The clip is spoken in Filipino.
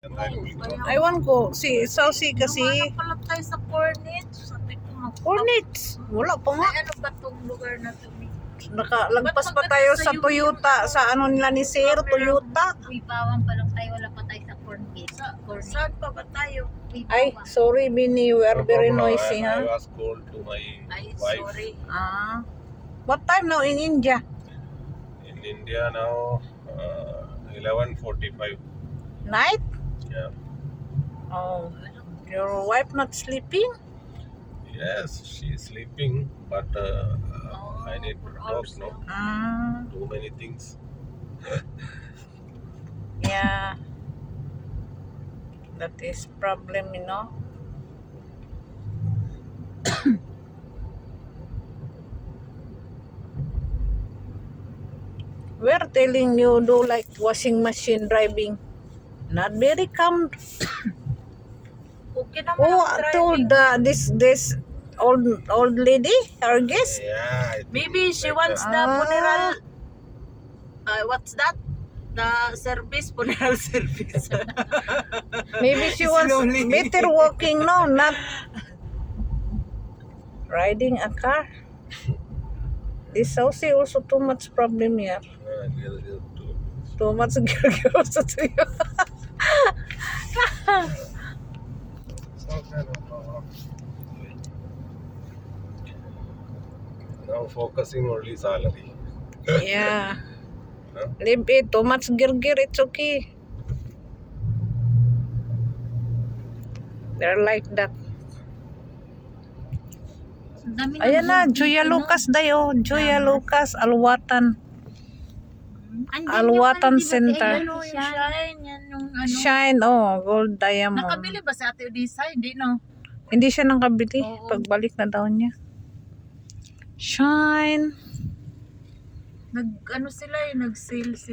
Ewan ko, si Saucy kasi. Nakapalat tayo sa Cornets. Sabi ko, Cornets. Wala pa nga. ano ba tong lugar na to? Nakalagpas pa tayo sa Toyota, sa ano nila ni Sir, Toyota. Uy, bawang pa lang tayo, wala pa tayo sa Cornets. Saan pa ba tayo? Ay, sorry Bini, we are very noisy, I ha? was called to my Ay, wife. sorry. What time now in India? In India now, 11:45. Night? Yeah. Oh, your wife not sleeping? Yes, she's sleeping, but I need to talk. No, too many things. Yeah. That is problem, you know. We're telling you do like washing machine driving. Not very calm. Okay naman Who ang told driving. this old lady, our guest? Yeah, I think Maybe it's she better. wants the funeral. What's that? The service, funeral service. Maybe she wants Slowly. better walking, no, not riding a car. This house is also too much problem here. Too much girl also to you. Now focusing only salary. Yeah. Huh? Leave it. Too much girgir, it's okay. They're like that. Ayan na, Joya Lucas dayo. Joya Lucas, Alwatan. Alwatan Center. Shine, yan yung ano. Shine, gold diamond. Nakabili ba sa Ate Odisa? Hindi, no? Hindi siya nakabili. Oo. Pagbalik na daw niya. Shine. Nag-ano sila nag-sale sila.